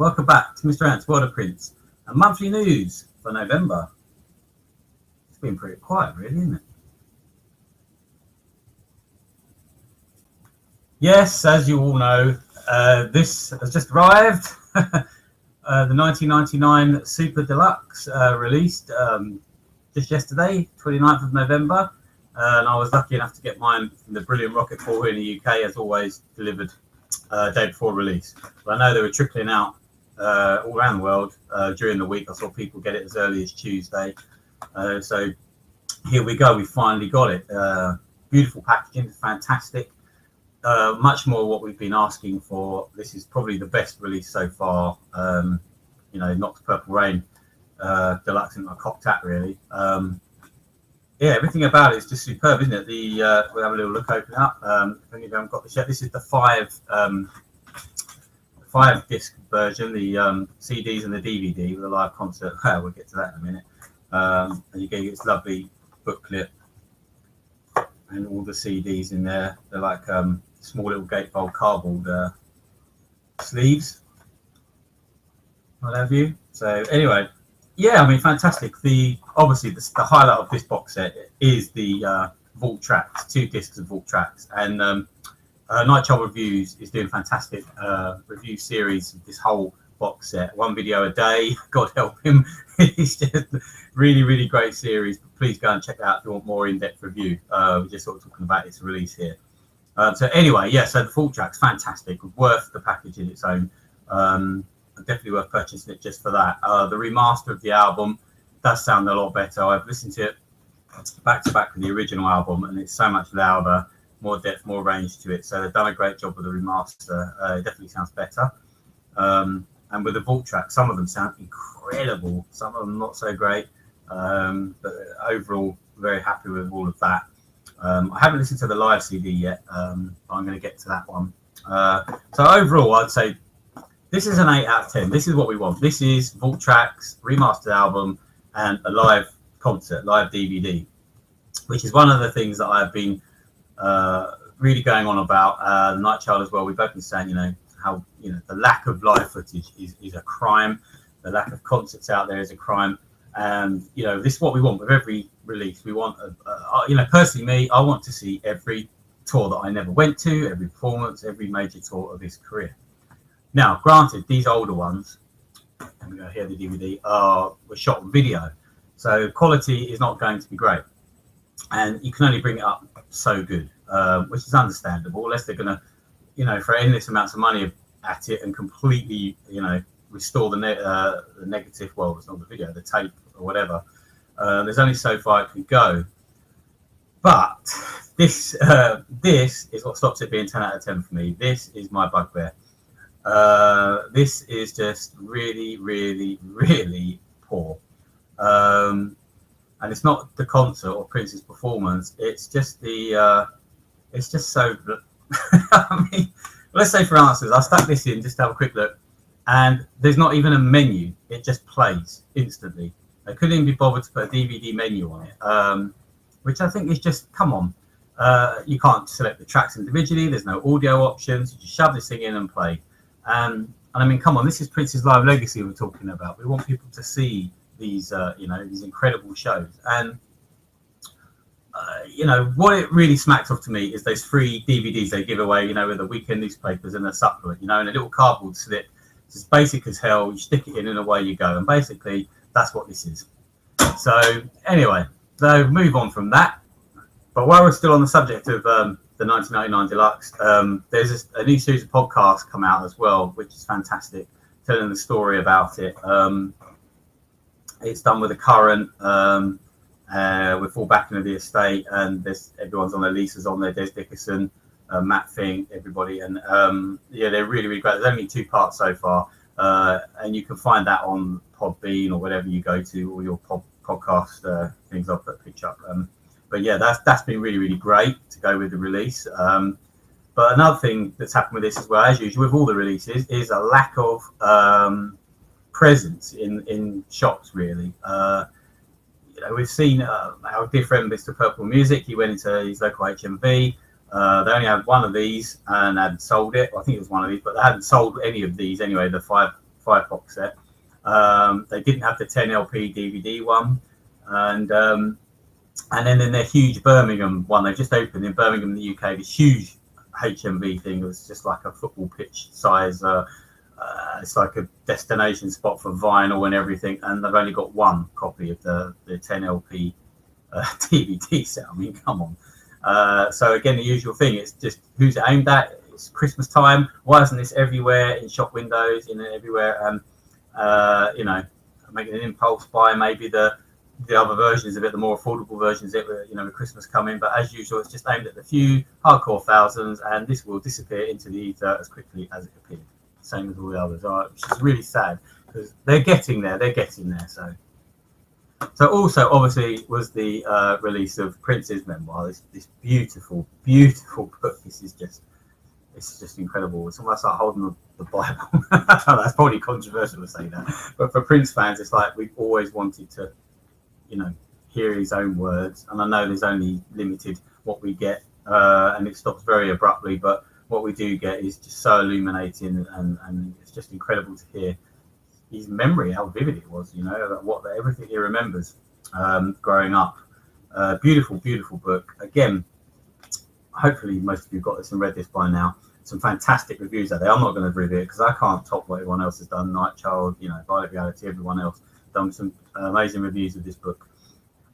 welcome back to Mr. Ant's World of Prints, and monthly news for November. It's been pretty quiet, really, isn't it? Yes, as you all know, this has just arrived. The 1999 Super Deluxe released just yesterday, 29th of November. And I was lucky enough to get mine from the brilliant Rocket Pool here in the UK, as always, delivered day before release. But I know they were trickling out all around the world during the week. I saw people get it as early as Tuesday. So here we go. We finally got it. Beautiful packaging, fantastic. Much more what we've been asking for. This is probably the best release so far. Not the Purple Rain Deluxe and I cocked at really. Everything about it is just superb, isn't it? We'll have a little look, open up. If any of you haven't got this yet, this is the five disc version, the CDs and the DVD with a live concert. We'll get to that in a minute. And you get this lovely booklet and all the CDs in there. They're like small little gatefold cardboard sleeves. What have you? So anyway, fantastic. Obviously the highlight of this box set is the Vault tracks, 2 discs of Vault tracks, and Nightchild Reviews is doing fantastic review series of this whole box set. 1 video a day, God help him. It's just really, really great series. Please go and check it out if you want more in-depth review. We're just sort of talking about its release here. So the Vault tracks, fantastic, worth the package in its own. Definitely worth purchasing it just for that. The remaster of the album does sound a lot better. I've listened to it back to back with the original album, and it's so much louder, more depth, more range to it. So they've done a great job with the remaster. It definitely sounds better. And with the Vault tracks, some of them sound incredible, some of them not so great. But overall, very happy with all of that. I haven't listened to the live CD yet. I'm going to get to that one. So overall, I'd say this is an 8 out of 10. This is what we want. This is Vault tracks, remastered album, and a live concert, live DVD, which is one of the things that I've been really going on about. Nightchild as well. We've both been saying, how the lack of live footage is a crime. The lack of concerts out there is a crime. And this is what we want with every release. We want, personally, me, I want to see every tour that I never went to, every performance, every major tour of his career. Now, granted, these older ones, and we go here, the DVD, were shot on video, so quality is not going to be great, and you can only bring it up so good, which is understandable, unless they're going to, throw endless amounts of money at it and completely, restore the negative. Well, it's not the video, the tape or whatever. There's only so far it can go, but this is what stops it being 10 out of 10 for me. This is my bugbear. This is just really, really, really poor. And it's not the concert or Prince's performance. It's just it's just so. I mean, let's say for answers, I stuck this in just to have a quick look, and there's not even a menu. It just plays instantly. They couldn't even be bothered to put a DVD menu on it, which I think is just, come on. You can't select the tracks individually. There's no audio options. You just shove this thing in and play. And I mean, come on, this is Prince's live legacy we're talking about. We want people to see these, these incredible shows. And, what it really smacks off to me is those free DVDs they give away, with the weekend newspapers and a supplement, and a little cardboard slip. It's as basic as hell. You stick it in and away you go. And basically, that's what this is. So anyway, so move on from that. But while we're still on the subject of the 1999 Deluxe, there's a new series of podcasts come out as well, which is fantastic, telling the story about it. It's done with the current, with full backing of the estate, and everyone's on their leases on there. Des Dickerson, Matt Fink, everybody, and they're really, really great. There's only 2 parts so far, and you can find that on Podbean or whatever you go to, or your podcast things I'll put a picture up. But yeah, that's been really, really great to go with the release. But another thing that's happened with this as well, as usual with all the releases, is a lack of presence in shops, really. We've seen our dear friend Mr. Purple Music. He went into his local HMV. They only had one of these and hadn't sold it. Well, I think it was one of these, but they hadn't sold any of these anyway, the five 5-box set. They didn't have the 10 LP DVD one, and then in their huge Birmingham one, they just opened in Birmingham, in the UK, this huge HMV thing. It was just like a football pitch size. It's like a destination spot for vinyl and everything, and they've only got one copy of the 10 LP DVD set. I mean, come on. So again, the usual thing. It's just who's it aimed at? It's Christmas time. Why isn't this everywhere in shop windows? Everywhere. You know, making an impulse buy. Maybe the other versions of it, the more affordable versions of it, you know, with Christmas coming. But as usual, it's just aimed at the few hardcore thousands, and this will disappear into the ether as quickly as it appeared. Same as all the others, which is really sad because they're getting there. So also, obviously, was the release of Prince's memoir. This beautiful, beautiful book. It's just incredible. It's almost like holding the Bible. That's probably controversial to say that, but for Prince fans, it's like we've always wanted to, you know, hear his own words. And I know there's only limited what we get, and it stops very abruptly, but what we do get is just so illuminating, and it's just incredible to hear his memory, how vivid it was, you know, everything he remembers growing up. Beautiful, beautiful book. Again, hopefully most of you got this and read this by now. Some fantastic reviews out there. I'm not going to review it because I can't top what everyone else has done. Night Child, you know, Violet Reality, everyone else done some amazing reviews of this book.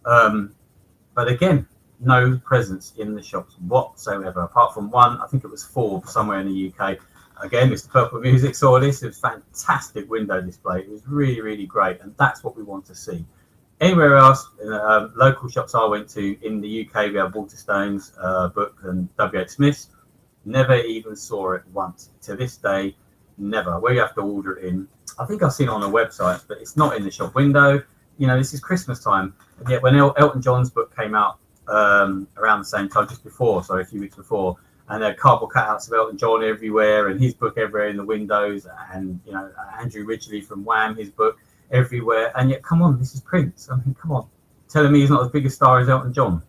But again, no presence in the shops whatsoever, apart from one. I think it was Forbes somewhere in the UK. Again, Mr. Purple Music saw this. It was fantastic window display. It was really, really great, and that's what we want to see. Anywhere else, local shops I went to in the UK, we have Waterstone's book and W.H. Smith's. Never even saw it once. To this day, never. Where you have to order it in. I think I've seen it on a website, but it's not in the shop window. You know, this is Christmas time. And yet when Elton John's book came out around the same time, a few weeks before, and there are cardboard cutouts of Elton John everywhere, and his book everywhere in the windows, and, you know, Andrew Ridgeley from Wham, his book everywhere. And yet, come on, this is Prince. I mean, come on. Telling me he's not as big a star as Elton John.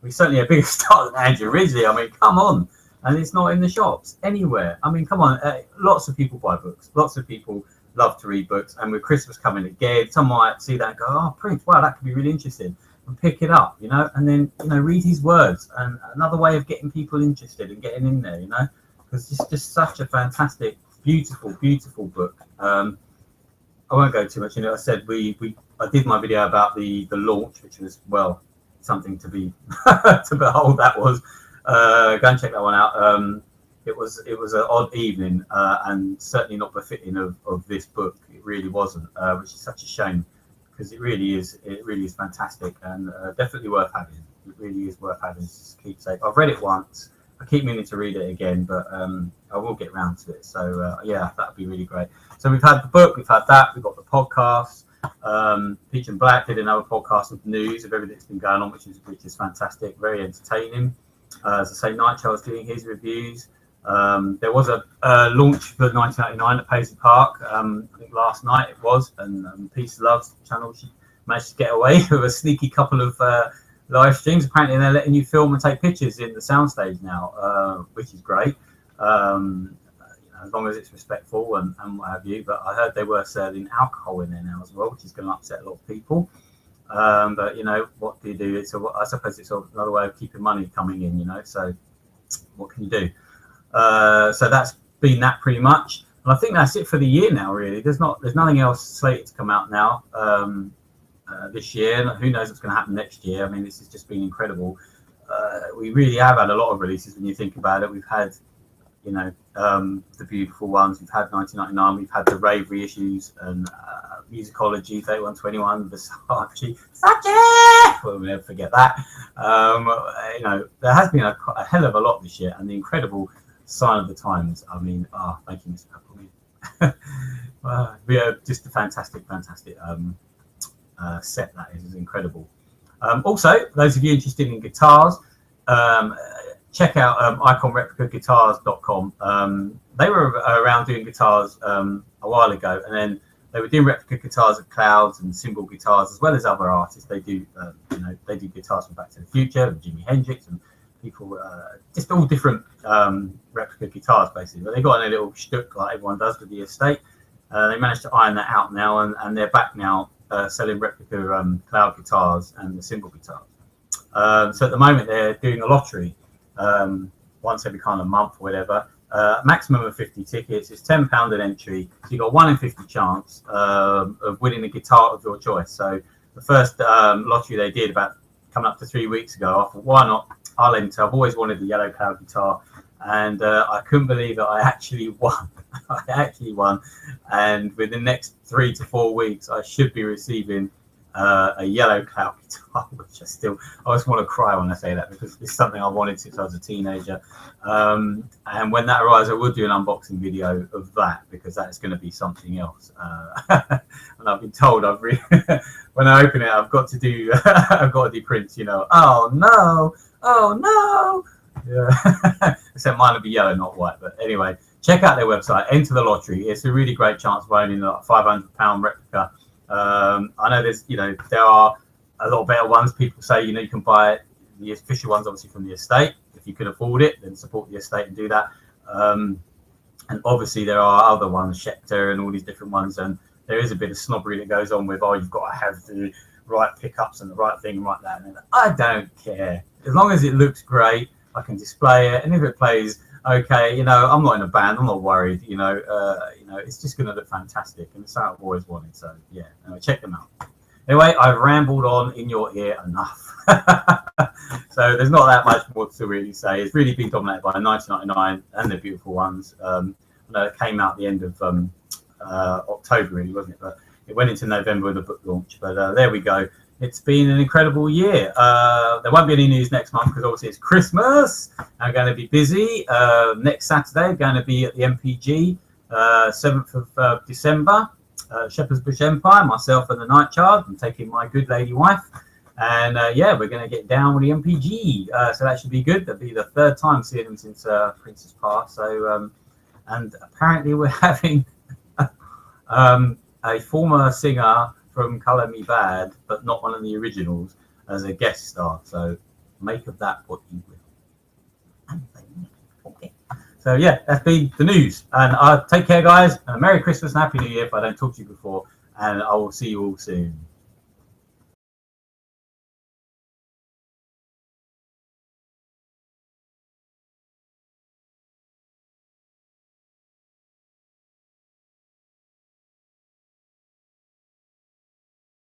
He's certainly a bigger star than Andrew Ridgeley. I mean, come on. And it's not in the shops anywhere. I mean, come on. Lots of people buy books. Lots of people love to read books. And with Christmas coming again, some might see that and go, oh, Prince, wow, that could be really interesting. And pick it up, you know, and then, you know, read his words. And another way of getting people interested and getting in there, you know, because it's just such a fantastic, beautiful, beautiful book. I won't go too much into it. I said I did my video about the launch, which was, well, something to be to behold. That was. Go and check that one out. It was an odd evening, and certainly not befitting of this book. It really wasn't, which is such a shame, because it really is fantastic, and definitely worth having. It really is worth having. Just keepsake. I've read it once. I keep meaning to read it again, but I will get round to it. So yeah, that'd be really great. So we've had the book, we've had that, we've got the podcast. Peach and Black did another podcast with news of everything that's been going on, which is fantastic, very entertaining. As I say, Night Child's doing his reviews. There was a launch for 1999 at Paisley Park. I think last night it was, and Peace Love's channel, she managed to get away with a sneaky couple of live streams. Apparently, they're letting you film and take pictures in the soundstage now, which is great. As long as it's respectful and what have you. But I heard they were serving alcohol in there now as well, which is going to upset a lot of people. But you know, what do you do? I suppose it's another way of keeping money coming in, you know, so what can you do? So that's been that pretty much, and I think that's it for the year now, really. There's nothing else slated to come out now this year. Who knows what's going to happen next year? I mean, this has just been incredible. We really have had a lot of releases when you think about it. We've had, you know, the beautiful ones. We've had 1999. We've had the rave reissues and Musicology, 3121, Versace. We'll never forget that. You know, there has been a hell of a lot this year, and the incredible Sign of the Times. I mean, thank you, Mr. Purple. We are just a fantastic set. That is incredible. Also, those of you interested in guitars, check out iconreplicaguitars.com. They were around doing guitars a while ago, and then they were doing replica guitars of Clouds and Symbol guitars, as well as other artists. They do, you know, they do guitars from Back to the Future and Jimi Hendrix and people, just all different replica guitars basically. But they got on a little shtick like everyone does with the estate, They managed to iron that out now, and they're back now selling replica cloud guitars and the cymbal guitars. So at the moment they're doing a lottery once every kind of month or whatever. Maximum of 50 tickets. It's £10 an entry. So you've got 1 in 50 chance of winning a guitar of your choice. So the first lottery they did about coming up to 3 weeks ago, I thought, why not? I'll enter. I've always wanted the yellow cloud guitar, and I couldn't believe that I actually won. I actually won, and within the next 3 to 4 weeks, I should be receiving a yellow cloud guitar, which I just want to cry when I say that, because it's something I wanted since I was a teenager. And when that arrives, I will do an unboxing video of that, because that is going to be something else. And I've been told when I open it, I've got to do prints, oh no, yeah. Except mine will be yellow, not white. But anyway, check out their website, enter the lottery. It's a really great chance of owning a £500 replica. I know there are a lot of better ones. People say, you can buy the official ones, obviously, from the estate. If you can afford it, then support the estate and do that. And obviously there are other ones, Schecter and all these different ones, and there is a bit of snobbery that goes on with, you've got to have the right pickups and the right thing and right that. And I don't care. As long as it looks great, I can display it, and if it plays okay, I'm not in a band, I'm not worried, it's just going to look fantastic, and it's how I've always wanted. So yeah, check them out. Anyway, I've rambled on in your ear enough. So there's not that much more to really say. It's really been dominated by 1999 and the beautiful ones. I know it came out at the end of October, really, wasn't it? But it went into November with the book launch. But there we go. It's been an incredible year. There won't be any news next month because obviously it's Christmas. I'm going to be busy. Next Saturday, I'm going to be at the MPG, 7th of December, Shepherd's Bush Empire, myself and the Night Child. I'm taking my good lady wife. And yeah, we're going to get down with the MPG. So that should be good. That'll be the 3rd time seeing them since Princess Park. So, and apparently we're having a former singer from Colour Me Bad, but not one of the originals, as a guest star. So make of that what you will. Okay. So yeah, that's been the news. And take care, guys. And Merry Christmas and Happy New Year if I don't talk to you before. And I will see you all soon.